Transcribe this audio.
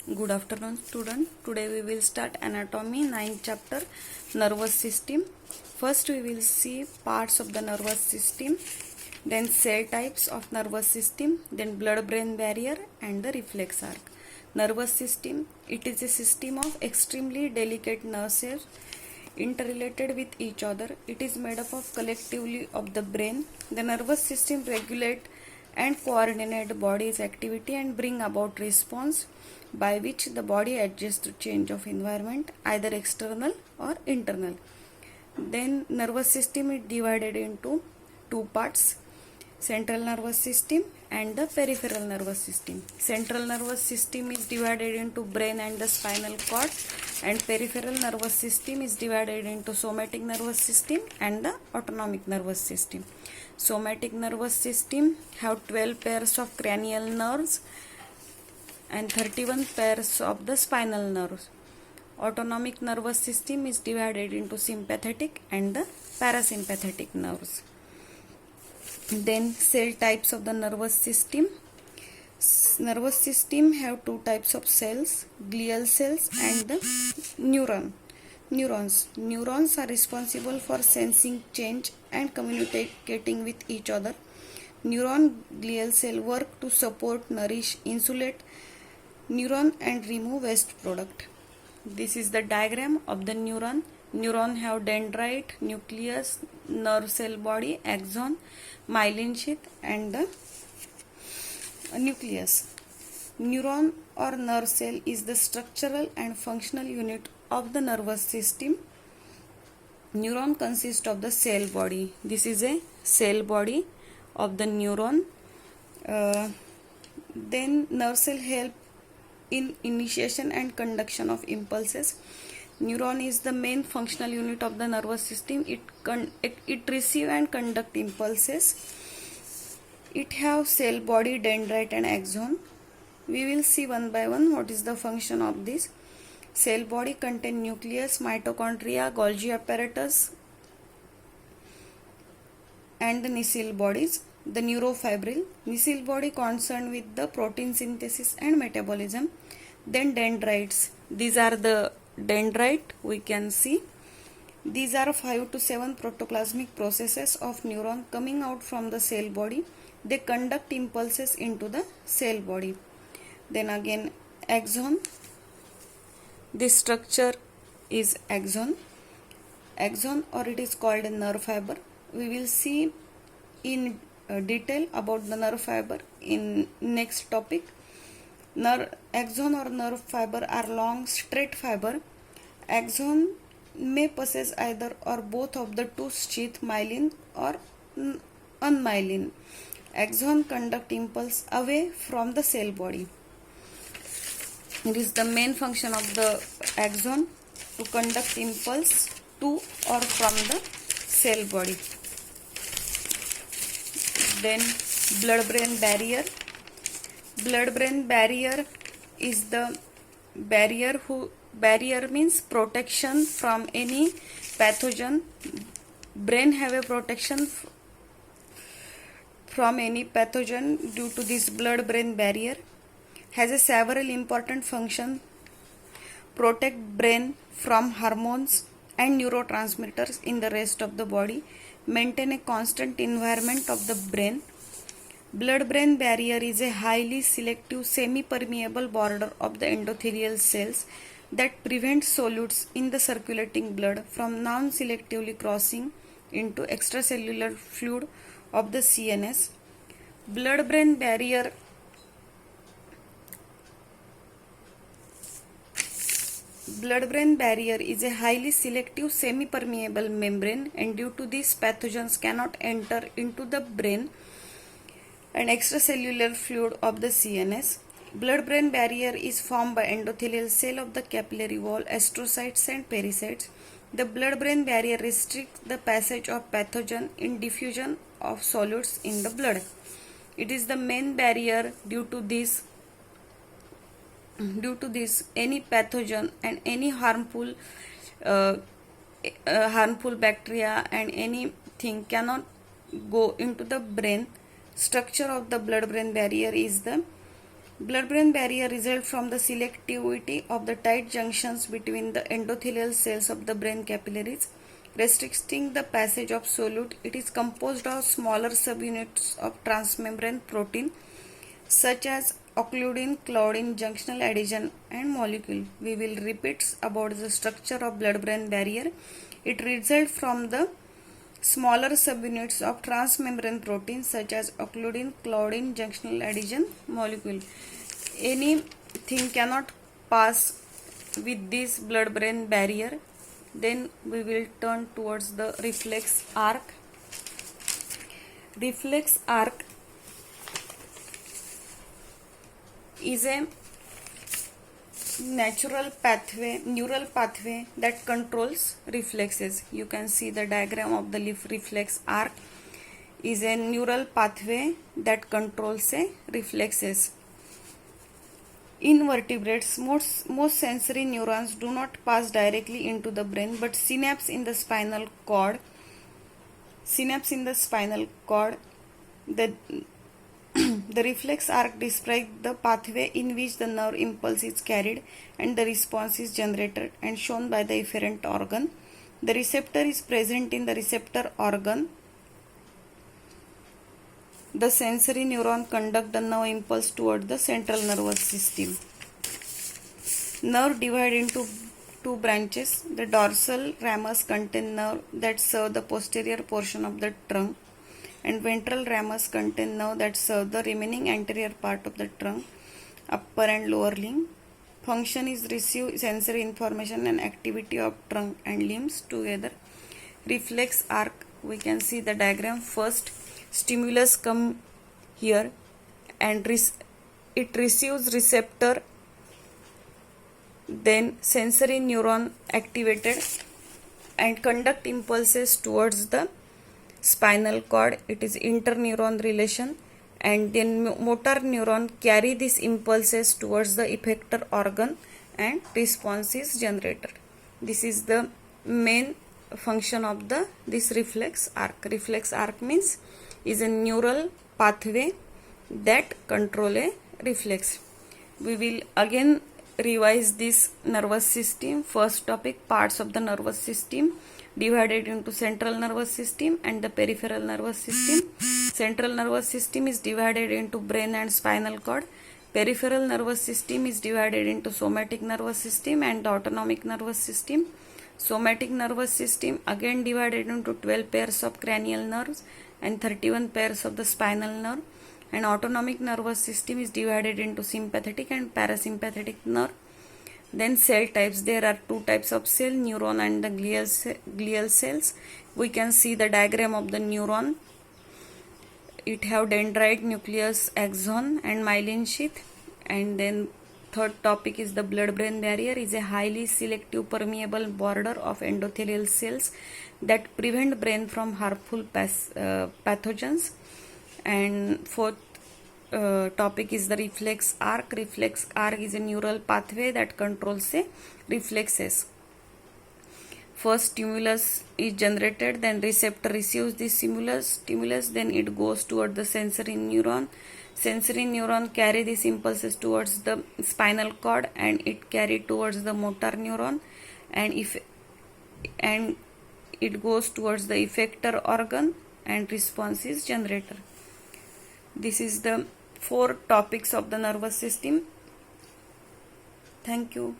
Good afternoon, student. Today we will start anatomy 9th chapter, nervous system. First we will see parts of the nervous system, then cell types of nervous system, then blood-brain barrier and the reflex arc. Nervous system, it is a system of extremely delicate nerve cells interrelated with each other. It is made up of collectively of the brain. The nervous system regulate and coordinate the body's activity and bring about response by which the body adjusts to change of environment, either external or internal. Then nervous system is divided into two parts, central nervous system and the peripheral nervous system. Central nervous system is divided into brain and the spinal cord, and peripheral nervous system is divided into somatic nervous system and the autonomic nervous system. Somatic nervous system have 12 pairs of cranial nerves and 31 pairs of the spinal nerves. Autonomic nervous system is divided into sympathetic and the parasympathetic nerves. Then cell types of the nervous system. Nervous system have two types of cells, glial cells and the neurons. Neurons are responsible for sensing change and communicating with each other. Neuron glial cell work to support, nourish, insulate neuron and remove waste product. This is the diagram of the neuron. Neuron have dendrite, nucleus, nerve cell body, axon, myelin sheath and the nucleus. Neuron or nerve cell is the structural and functional unit of the nervous system. Neuron consists of the cell body. This is a cell body of the neuron. Then nerve cell help in initiation and conduction of impulses. Neuron is the main functional unit of the nervous system. It receive and conduct impulses. It have cell body, dendrite and axon. We will see one by one what is the function of this. Cell body contain nucleus, mitochondria, Golgi apparatus and the nucleus bodies. The neurofibril, nucleus body concerned with the protein synthesis and metabolism. Then dendrites, these are the dendrite we can see. These are 5 to 7 protoplasmic processes of neuron coming out from the cell body. They conduct impulses into the cell body. Then again axon, this structure is axon or it is called a nerve fiber. We will see in detail about the nerve fiber in next topic. Axon or nerve fiber are long straight fiber. Axon may possess either or both of the two sheath, myelin or unmyelin. Axon conduct impulse away from the cell body. It is the main function of the axon to conduct impulse to or from the cell body. Then blood-brain barrier. Blood-brain barrier is the barrier means protection from any pathogen. Brain have a protection from any pathogen due to this blood-brain barrier. Has a several important function. Protect brain from hormones and neurotransmitters in the rest of the body. Maintain a constant environment of the brain. Blood-brain barrier is a highly selective semi-permeable border of the endothelial cells that prevents solutes in the circulating blood from non-selectively crossing into extracellular fluid of the CNS. Blood-brain barrier is a highly selective semi-permeable membrane, and due to this pathogens cannot enter into the brain and extracellular fluid of the CNS. Blood-brain barrier is formed by endothelial cell of the capillary wall, astrocytes and pericytes. The blood-brain barrier restricts the passage of pathogen in diffusion of solids in the blood. It is the main barrier. Due to this any pathogen and any harmful bacteria and anything cannot go into the brain. Structure of the blood-brain barrier is the Blood-brain barrier results from the selectivity of the tight junctions between the endothelial cells of the brain capillaries, restricting the passage of solute. It is composed of smaller subunits of transmembrane protein such as occludin, claudin, junctional adhesion and molecule. We will repeat about the structure of blood-brain barrier. It results from the smaller subunits of transmembrane proteins such as occludin, claudin, junctional adhesion molecule. Anything cannot pass with this blood-brain barrier. Then we will turn towards the reflex arc. Reflex arc is a natural pathway, neural pathway that controls reflexes. You can see the diagram of the reflex arc is a neural pathway that controls reflexes. In vertebrates, most sensory neurons do not pass directly into the brain, but synapse in the spinal cord. The reflex arc describes the pathway in which the nerve impulse is carried and the response is generated and shown by the efferent organ. The receptor is present in the receptor organ. The sensory neuron conduct the nerve impulse toward the central nervous system. Nerve divided into two branches. The dorsal ramus contain nerve that serve the posterior portion of the trunk, and ventral ramus contain nerve that serve the remaining anterior part of the trunk, upper and lower limb. Function is receive sensory information and activity of trunk and limbs together. Reflex arc, we can see the diagram. First, stimulus come here and it receives receptor, then sensory neuron activated and conduct impulses towards the spinal cord. It is interneuron relation, and then motor neuron carry these impulses towards the effector organ and response is generated. This is the main function of this reflex arc. Reflex arc means is a neural pathway that control a reflex. We will again revise this nervous system. First topic, parts of the nervous system divided into central nervous system and the peripheral nervous system. Central nervous system is divided into brain and spinal cord. Peripheral nervous system is divided into somatic nervous system and the autonomic nervous system. Somatic nervous system again divided into 12 pairs of cranial nerves and 31 pairs of the spinal nerve. And autonomic nervous system is divided into sympathetic and parasympathetic nerve. Then cell types. There are two types of cell, neuron and the glial cells. We can see the diagram of the neuron. It have dendrite, nucleus, axon and myelin sheath. And then third topic is the blood-brain barrier is a highly selective permeable border of endothelial cells that prevent brain from harmful pathogens. And fourth topic is the reflex arc. Reflex arc is a neural pathway that controls reflexes. First stimulus is generated, then receptor receives this stimulus, then it goes toward the sensory neuron. Sensory neuron carry these impulses towards the spinal cord and it carry towards the motor neuron, and it goes towards the effector organ and response is generated. This is the 4 topics of the nervous system. Thank you.